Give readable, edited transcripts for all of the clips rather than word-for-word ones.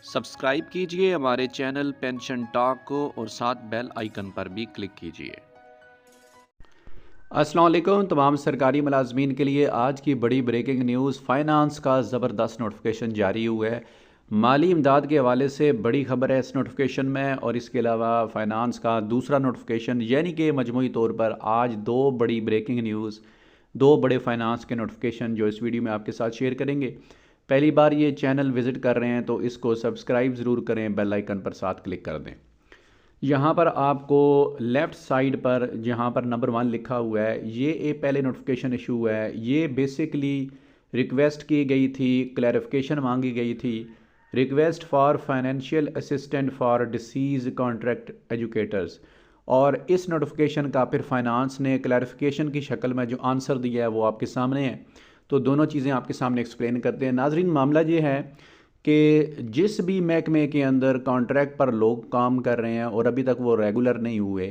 Subscribe कीजिए हमारे channel pension talk को और साथ बेल आइकन पर भी क्लिक कीजिए। अस्सलाम वालेकुम तमाम सरकारी मुलाजमीन के लिए आज की बड़ी ब्रेकिंग न्यूज़। फाइनेंस का ज़बरदस्त नोटिफिकेशन जारी हुआ है। माली इमदाद के हवाले से बड़ी खबर है इस नोटिफिकेशन में, और इसके अलावा फाइनेंस का दूसरा नोटिफिकेशन, यानी कि मजमूई तौर पर आज दो बड़ी ब्रेकिंग न्यूज़, दो बड़े फाइनेंस के नोटिफिकेशन जो इस वीडियो में आपके साथ शेयर करेंगे। पहली बार ये चैनल विज़िट कर रहे हैं तो इसको सब्सक्राइब ज़रूर करें, बेल आइकन पर साथ क्लिक कर दें। यहाँ पर आपको लेफ़्ट साइड पर जहाँ पर नंबर 1 लिखा हुआ है, ये एक पहले नोटिफिकेशन इशू हुआ है। ये बेसिकली रिक्वेस्ट की गई थी, क्लैरिफिकेशन मांगी गई थी, request for financial assistant for disease contract educators. और इस नोटिफिकेशन का फिर फाइनेंस ने क्लैरिफिकेशन की शक्ल में जो आंसर दिया है वो आपके सामने है। तो दोनों चीज़ें आपके सामने एक्सप्लेन करते हैं। नाजरीन, मामला ये है कि जिस भी महकमे के अंदर कॉन्ट्रैक्ट पर लोग काम कर रहे हैं और अभी तक वो रेगुलर नहीं हुए,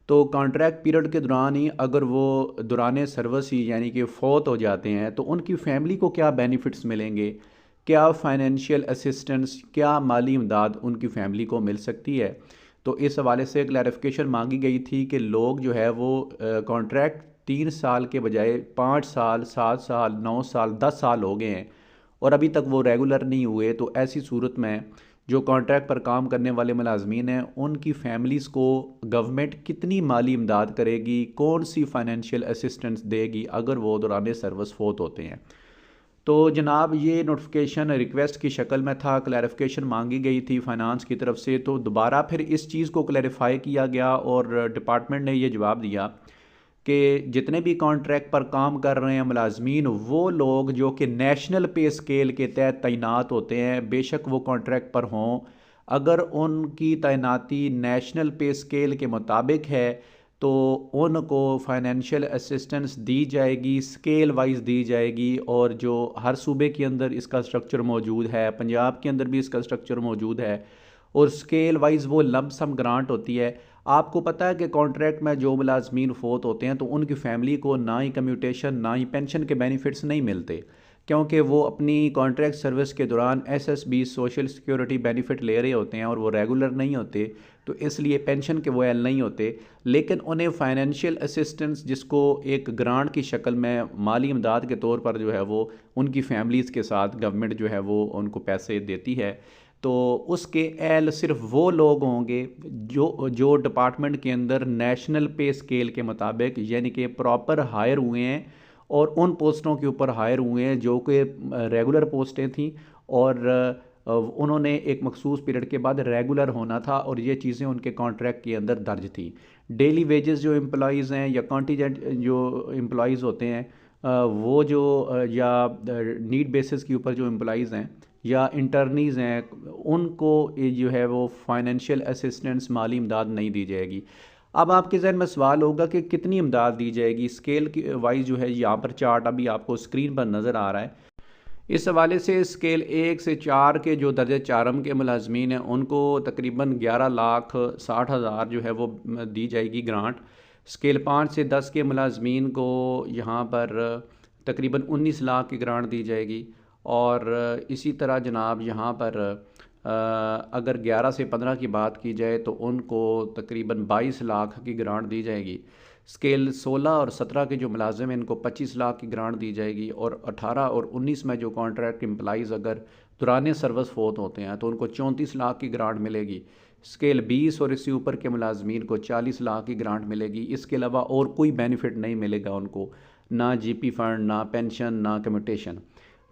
तो कॉन्ट्रैक्ट पीरियड के दौरान ही अगर वो दौरान सर्विस ही यानी कि फ़ौत हो जाते हैं तो उनकी फ़ैमिली को क्या बेनिफिट्स मिलेंगे, क्या फ़ाइनेंशियल असिस्टेंस, क्या माली इमदाद उनकी फ़ैमिली को मिल सकती है। तो इस हवाले से क्लैरिफिकेशन मांगी गई थी कि लोग जो है वो कॉन्ट्रैक्ट 3 साल के बजाय 5 साल, 7 साल, 9 साल, 10 साल हो गए हैं और अभी तक वो रेगुलर नहीं हुए। तो ऐसी सूरत में जो कॉन्ट्रैक्ट पर काम करने वाले मुलाजमीन हैं उनकी फ़ैमिलीज़ को गवर्नमेंट कितनी माली इमदाद करेगी, कौन सी फ़ाइनेंशियल असिस्टेंस देगी अगर वो दौरान सर्विस फ़ौत होते हैं। तो जनाब, ये नोटिफिकेशन रिक्वेस्ट की शक्ल में था, क्लैरिफिकेशन मांगी गई थी फाइनेंस की तरफ से। तो दोबारा फिर इस चीज़ को क्लैरिफाई किया गया और डिपार्टमेंट ने ये जवाब दिया कि जितने भी कॉन्ट्रैक्ट पर काम कर रहे हैं मुलाजमीन, वो लोग जो कि नेशनल पे स्केल के तहत तैनात होते हैं, बेशक वो कॉन्ट्रैक्ट पर हों, अगर उनकी तैनाती नेशनल पे स्केल के मुताबिक है तो उनको फाइनेंशियल असिस्टेंस दी जाएगी, स्केल वाइज दी जाएगी। और जो हर सूबे के अंदर इसका स्ट्रक्चर मौजूद है, पंजाब के अंदर भी इसका स्ट्रक्चर मौजूद है, और स्केल वाइज वो लंप सम ग्रांट होती है। आपको पता है कि कॉन्ट्रैक्ट में जो मुलाजमीन फ़ौत होते हैं तो उनकी फ़ैमिली को ना ही कम्यूटेशन ना ही पेंशन के बेनिफिट्स नहीं मिलते, क्योंकि वो अपनी कॉन्ट्रैक्ट सर्विस के दौरान एसएसबी सोशल सिक्योरिटी बेनिफिट ले रहे होते हैं और वो रेगुलर नहीं होते, तो इसलिए पेंशन के वो एल नहीं होते। लेकिन उन्हें फाइनेंशियल असिस्टेंस, जिसको एक ग्रांट की शक्ल में माली इमदाद के तौर पर जो है वो उनकी फ़ैमिलीज़ के साथ गवर्नमेंट जो है वो उनको पैसे देती है, तो उसके एल सिर्फ वो लोग होंगे जो जो डिपार्टमेंट के अंदर नेशनल पे स्केल के मुताबिक यानी कि प्रॉपर हायर हुए हैं और उन पोस्टों के ऊपर हायर हुए हैं जो कि रेगुलर पोस्टें थीं, और उन्होंने एक मखसूस पीरियड के बाद रेगुलर होना था और ये चीज़ें उनके कॉन्ट्रैक्ट के अंदर दर्ज थी। डेली वेजेस जो एम्प्लॉयज़ हैं या कॉन्टीजेंट जो एम्प्लॉयज़ होते हैं, वो जो या नीड बेसिस के ऊपर जो एम्प्लॉयज़ हैं या इंटर्नीज़ हैं, उनको ये जो है वो फाइनेंशियल असिस्टेंस, माली इमदाद नहीं दी जाएगी। अब आपके जहन में सवाल होगा कि कितनी इमदाद दी जाएगी। स्केल वाइज जो है यहाँ पर चार्ट अभी आपको स्क्रीन पर नज़र आ रहा है। इस हवाले से स्केल 1 से 4 के जो दर्जे चारम के मुलाजमीन हैं उनको तकरीबन 11,60,000 जो है वो दी जाएगी ग्रांट। स्केल 5 से 10 के मुलाजमीन को यहाँ पर तकरीबन 19 लाख की ग्रांट दी जाएगी। और इसी तरह जनाब यहाँ पर अगर 11 से 15 की बात की जाए तो उनको तकरीबन 22 लाख की ग्रांट दी जाएगी। स्केल 16 और 17 के जो मुलाजिम हैं इनको 25 लाख की ग्रांट दी जाएगी। और 18 और 19 में जो कॉन्ट्रैक्ट एम्प्लॉइज़ अगर दौरान सर्विस फ़ौत होते हैं तो उनको 34 लाख की ग्रांट मिलेगी। स्केल 20 और इससे ऊपर के मुलाजमीन को 40 लाख की ग्रांट मिलेगी। इसके अलावा और कोई बेनिफिट नहीं मिलेगा उनको, ना जीपी फ़ंड, ना पेंशन, ना कम्यूटेशन,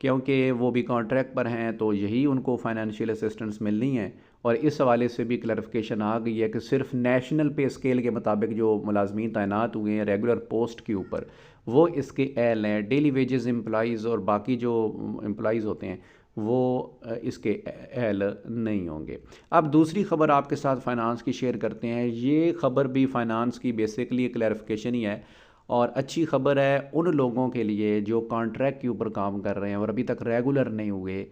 क्योंकि वो भी कॉन्ट्रैक्ट पर हैं तो यही उनको फाइनेंशियल असिस्टेंस मिलनी है। और इस हवाले से भी क्लैरिफिकेशन आ गई है कि सिर्फ नेशनल पे स्केल के मुताबिक जो मुलाजमीन तैनात हुए हैं रेगुलर पोस्ट के ऊपर वो इसके एल हैं। डेली वेजेस एम्प्लॉइज़ और बाकी जो एम्प्लॉइज़ होते हैं वो इसके एल नहीं होंगे। अब दूसरी ख़बर आपके साथ फाइनेंस की शेयर करते हैं। ये ख़बर भी फाइनेंस की बेसिकली क्लैरिफिकेशन ही है और अच्छी ख़बर है उन लोगों के लिए जो कॉन्ट्रैक्ट के ऊपर काम कर रहे हैं और अभी तक रेगुलर नहीं हुए।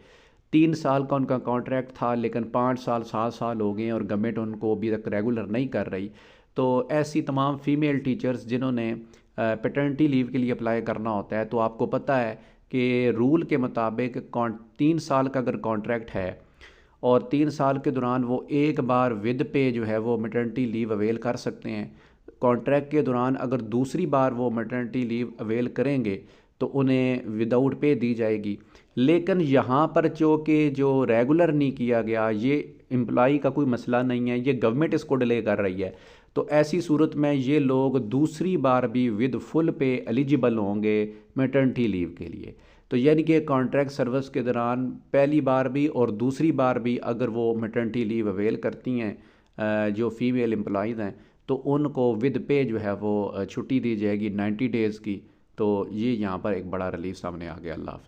3 साल का उनका कॉन्ट्रैक्ट था लेकिन 5 साल, 7 साल हो गए और गवर्नमेंट उनको अभी तक रेगुलर नहीं कर रही। तो ऐसी तमाम फ़ीमेल टीचर्स जिन्होंने पैटर्निटी लीव के लिए अप्लाई करना होता है, तो आपको पता है कि रूल के मुताबिक 3 साल का अगर कॉन्ट्रैक्ट है और 3 साल के दौरान वो एक बार विद पे जो है वो मैटरनिटी लीव अवेल कर सकते हैं। कॉन्ट्रैक्ट के दौरान अगर दूसरी बार वो मैटरनिटी लीव अवेल करेंगे तो उन्हें विदाउट पे दी जाएगी। लेकिन यहाँ पर जो रेगुलर नहीं किया गया, ये एम्प्लॉई का कोई मसला नहीं है, ये गवर्नमेंट इसको डिले कर रही है। तो ऐसी सूरत में ये लोग दूसरी बार भी विद फुल पे एलिजिबल होंगे मैटरनिटी लीव के लिए। तो यानी कि कॉन्ट्रैक्ट सर्विस के दौरान पहली बार भी और दूसरी बार भी अगर वो मैटरनिटी लीव अवेल करती हैं जो फीमेल एम्प्लॉइज़ हैं, तो उनको विद पे जो है वो छुट्टी दी जाएगी 90 डेज़ की। तो ये यहाँ पर एक बड़ा रिलीफ सामने आ गया। अल्लाह हाफ़िज़।